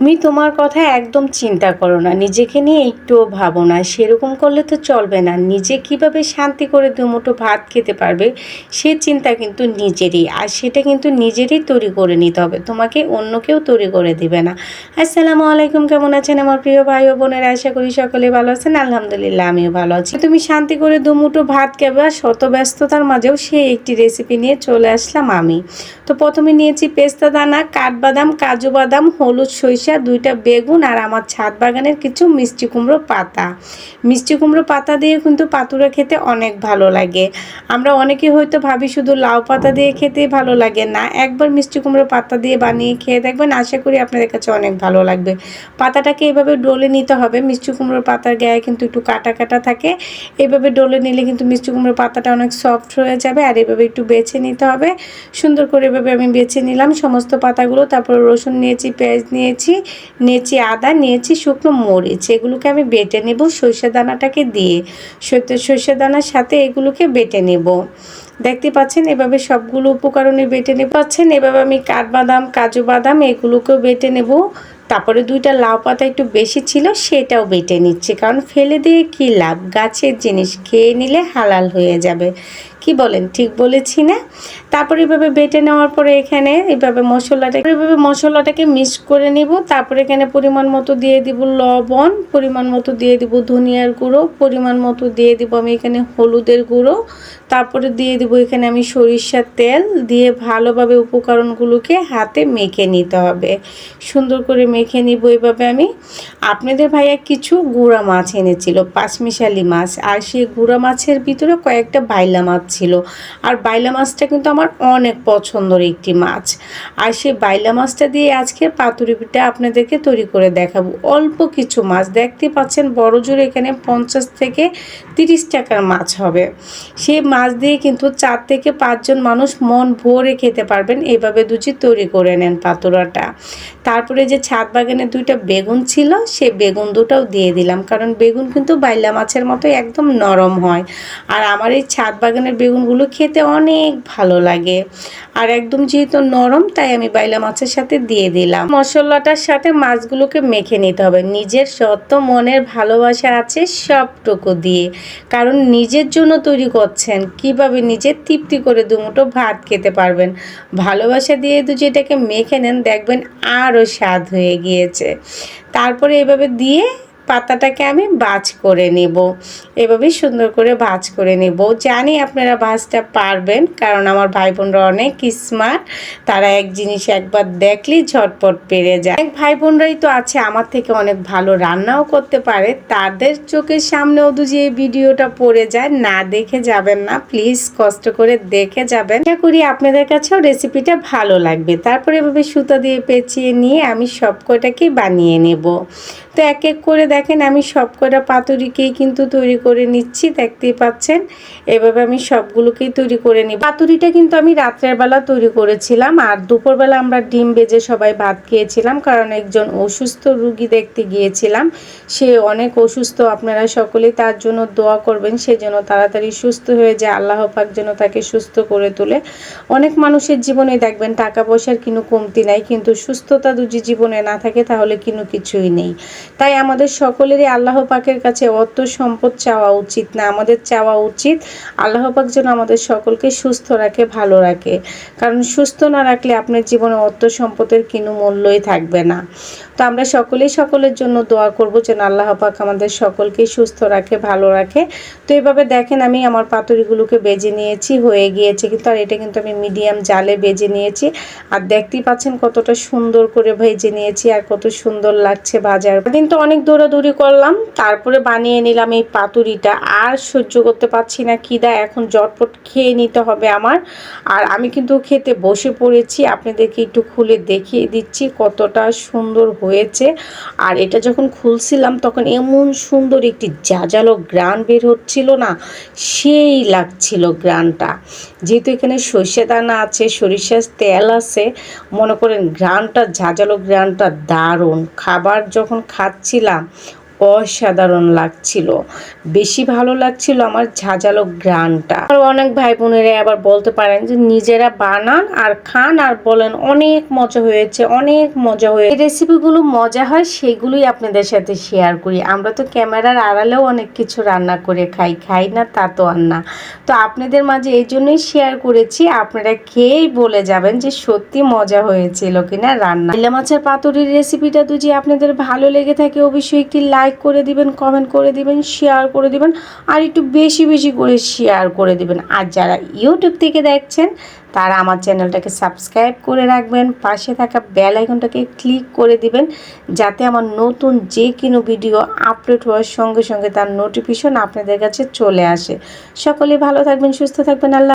তুমি তোমার কথা একদম চিন্তা করো না, নিজেকে নিয়ে একটুও ভাবো না। সেরকম করলে তো চলবে না। নিজে কিভাবে শান্তি করে দুমুঠো ভাত খেতে পারবে সে চিন্তা কিন্তু নিজেরই, আর সেটা কিন্তু নিজেরই তৈরি করে নিতে হবে, তোমাকে অন্য কেউ তৈরি করে দিবে না। আসসালামু আলাইকুম, কেমন আছেন আমার প্রিয় ভাই ও বোনেরা? আশা করি সকলে ভালো আছেন। আলহামদুলিল্লাহ, আমিও ভালো আছি। তুমি শান্তি করে দুমুঠো ভাত খাবে, শত ব্যস্ততার মাঝেও সে একটি রেসিপি নিয়ে চলে আসলাম আমি। তো প্রথমে নিয়েছি পেস্তা দানা, কাঠবাদাম, কাজু বাদাম, হলুদ, সরিষা, 2টা বেগুন আর আমার ছাদ বাগানের কিছু মিষ্টি কুমড়ো পাতা। মিষ্টি কুমড়ো পাতা দিয়ে কিন্তু পাতুরা খেতে অনেক ভালো লাগে। আমরা অনেকে হয়তো ভাবি শুধু লাউ পাতা দিয়ে খেতেই ভালো লাগে, না, একবার মিষ্টি কুমড়ো পাতা দিয়ে বানিয়ে খেয়ে দেখবেন, আশা করি আপনাদের কাছে অনেক ভালো লাগবে। পাতাটাকে এভাবে ডলে নিতে হবে। মিষ্টি কুমড়োর পাতার গায়ে কিন্তু একটু কাটা কাটা থাকে, এভাবে ডলে নিলে কিন্তু মিষ্টি কুমড়োর পাতাটা অনেক সফট হয়ে যাবে। আর এভাবে একটু বেছে নিতে হবে সুন্দর করে। এভাবে আমি বেছে নিলাম সমস্ত পাতাগুলো। তারপর রসুন নিয়েছি, পেঁয়াজ নিয়েছি আদা নিয়েছি, শুকনো মরিচ, এগুলোকে আমি বেটে নেব সরিষা দানাটাকে দিয়ে। সরিষা দানার সাথে এগুলোকে বেটে নেব। দেখতে পাচ্ছেন এভাবে সবগুলো উপকরণে বেটে নেব। পাচ্ছেন এভাবে আমি কাঠবাদাম, কাজু বাদাম এগুলোকেও বেটে নেব। তারপরে 2টা লাউ পাতা একটু বেশি ছিল, সেটাও বেটে নিচ্ছি, কারণ ফেলে দিয়ে কী লাভ, গাছের জিনিস খেয়ে নিলে হালাল হয়ে যাবে। কি বলেন, ঠিক বলেছি না? তারপরে এভাবে বেটে নেওয়ার পরে এখানে মশলাটাকে মিক্স করে নিব। তারপরে এখানে পরিমাণ মতো দিয়ে দিব লবণ, পরিমাণ মতো দিয়ে দিব ধনিয়ার গুঁড়ো, পরিমাণ মতো দিয়ে দিব আমি এখানে হলুদের গুঁড়ো, তারপরে দিয়ে দিব এখানে আমি সরিষার তেল দিয়ে ভালোভাবে উপকরণগুলোকে হাতে মেখে নিতে হবে। সুন্দর করে মেখে নিব এভাবে আমি। আপনাদের ভাইয়া কিছু গুঁড়া মাছ এনেছিল, পাঁচমিশালি মাছ, আর সেই গুঁড়া মাছের ভিতরে কয়েকটা বাইলা মাছ ছিল। আর বাইলা মাছটা কিন্তু আমার অনেক পছন্দের একটি মাছ। আর সেই বাইলা মাছটা দিয়ে আজকে পাতুরি পিঠা আপনাদেরকে তৈরি করে দেখাবো। অল্প কিছু মাছ দেখতে পাচ্ছেন, বড় জোর এখানে 50 থেকে 30 টাকার মাছ হবে। সেই মাছ দিয়ে কিন্তু 4 থেকে 5 জন মানুষ মন ভরে খেতে পারবেন। এইভাবে দুজি তৈরি করে নেন পাতুরাটা। তারপরে যে ছাদ বাগানে 2টা বেগুন ছিল, সেই বেগুন দুটাও দিয়ে দিলাম, কারণ বেগুন কিন্তু বাইলা মাছের মতো একদম নরম হয়। আর আমার এই ছাদ বাগানের বেগুনগুলো খেতে অনেক ভালো লাগে, আর একদম যেহেতু নরম তাই আমি বাইলা মাছের সাথে দিয়ে দিলাম। মশলাটার সাথে মাছগুলোকে মেখে নিতে হবে নিজের যত মনের ভালোবাসা আছে সবটুকু দিয়ে, কারণ নিজের জন্য তৈরি করছেন, কিভাবে নিজের তৃপ্তি করে দুমুঠো ভাত খেতে পারবেন। ভালোবাসা দিয়ে যেটাকে মেখে নেন, দেখবেন আরও স্বাদ হয়ে গিয়েছে। তারপরে এভাবে দিয়ে পাতাটাকে আমি ভাজ করে নেব। এভাবেই সুন্দর করে ভাজ করে নেব। জানি আপনারা ভাজটা পারবেন, কারণ আমার ভাই বোনরা অনেক স্মার্ট, তারা এক জিনিস একবার দেখলেই ঝটপট পেরে যায়। অনেক ভাই বোনরাই তো আছে আমার থেকে অনেক ভালো রান্নাও করতে পারে, তাদের চোখের সামনেও যদি এই ভিডিওটা পড়ে যায়, না দেখে যাবেন না, প্লিজ কষ্ট করে দেখে যাবেন। আশা করি আপনাদের কাছেও রেসিপিটা ভালো লাগবে। তারপরে এভাবে সুতা দিয়ে পেঁচিয়ে নিয়ে আমি সব কয়টাকে বানিয়ে নেব। তো এক এক করে দেখেন আমি সব কয়টা পাতুরিকেই কিন্তু তৈরি করে নিচ্ছি, দেখতেই পাচ্ছেন। এভাবে আমি সবগুলোকেই তৈরি করে নিই। পাতুরিটা কিন্তু আমি রাত্রের বেলা তৈরি করেছিলাম, আর দুপুরবেলা আমরা ডিম ভেজে সবাই ভাত খেয়েছিলাম, কারণ একজন অসুস্থ রুগী দেখতে গিয়েছিলাম। সে অনেক অসুস্থ, আপনারা সকলেই তার জন্য দোয়া করবেন, সে যেন তাড়াতাড়ি সুস্থ হয়ে যায়, আল্লাহ পাক যেন তাকে সুস্থ করে তোলে। অনেক মানুষের জীবনে দেখবেন টাকা পয়সার কোনো কমতি নাই, কিন্তু সুস্থতা যদি জীবনে না থাকে তাহলে কোনো কিছুই নেই। তাই আমাদের সকলেরই আল্লাহ পাকের কাছে অর্থ সম্পদ চাওয়া উচিত না, আমাদের চাওয়া উচিত আল্লাহ পাক যেন আমাদের সকলকে সুস্থ রাখে, ভালো রাখে, কারণ সুস্থ না রাখলে আপনার জীবনে অর্থ সম্পদের কোনো মূল্যই থাকবে না। তো আমরা সকলেই সকলের জন্য দোয়া করব যেন আল্লাহ পাক আমাদের সকলকেই সুস্থ রাখে, ভালো রাখে। তো এইভাবে দেখেন আমি আমার পাতুরিগুলোকে বেজে নিয়েছি, হয়ে গিয়েছে কিন্তু। আর এটা কিন্তু আমি মিডিয়াম জালে বেজে নিয়েছি, আর দেখতেই পাচ্ছেন কতটা সুন্দর করে ভেজে নিয়েছি, আর কত সুন্দর লাগছে ভাজার। কিন্তু অনেক দৌড়াদৌড়ি করলাম, তারপরে বানিয়ে নিলাম এই পাতুরিটা। আর সহ্য করতে পারছি না খিদা, এখন জটপট খেয়ে নিতে হবে আমার। আর আমি কিন্তু খেতে বসে পড়েছি, আপনাদেরকে একটু খুলে দেখিয়ে দিচ্ছি কতটা সুন্দর হয়েছে। আর এটা যখন খুলছিলাম তখন এমন সুন্দর একটি ঝাঁঝালো গ্রান বের হচ্ছিল না, সেই লাগছিল গ্রানটা। যেহেতু এখানে সর্ষে দানা আছে, সরিষার তেল আছে, মনে করেন গ্রানটা, ঝাঁঝালো গ্রানটা দারুণ। খাবার যখন খাচ্ছিলাম অসাধারণ লাগছিল। বেশি ভালো লাগছিল আমার ঝাঁঝালো গ্রানটা। আর অনেক ভাই বোনেরা আবার বলতে পারেন যে নিজেরা বানান আর খান আর বলেন অনেক মজা হয়েছে, অনেক মজা হয়েছে। এই রেসিপিগুলো মজা হয় সেগুলোই আপনাদের সাথে শেয়ার করি। আমরা তো ক্যামেরার আড়ালেও অনেক কিছু রান্না করে খাই না তা তো আর না। তো আপনাদের মাঝে এই জন্যই শেয়ার করেছি, আপনারা খেয়েই বলে যাবেন যে সত্যি মজা হয়েছিল কিনা রান্না। ইলিশ মাছের পাতুরির রেসিপিটা যদি আপনাদের ভালো লেগে থাকে অবশ্যই একটি লাইক করে দিবেন, কমেন্ট করে দিবেন, শেয়ার করে দিবেন আর একটু বেশি বেশি করে শেয়ার করে দিবেন। আর যারা ইউটিউব থেকে দেখছেন তারা আমার চ্যানেলটাকে সাবস্ক্রাইব করে রাখবেন, পাশে থাকা বেল আইকনটাকে ক্লিক করে দিবেন যাতে আমার নতুন যে কোনো ভিডিও আপলোড হওয়ার সঙ্গে সঙ্গে তার নোটিফিকেশন আপনাদের কাছে চলে আসে। সকলে ভালো থাকবেন, সুস্থ থাকবেন। আল্লাহ।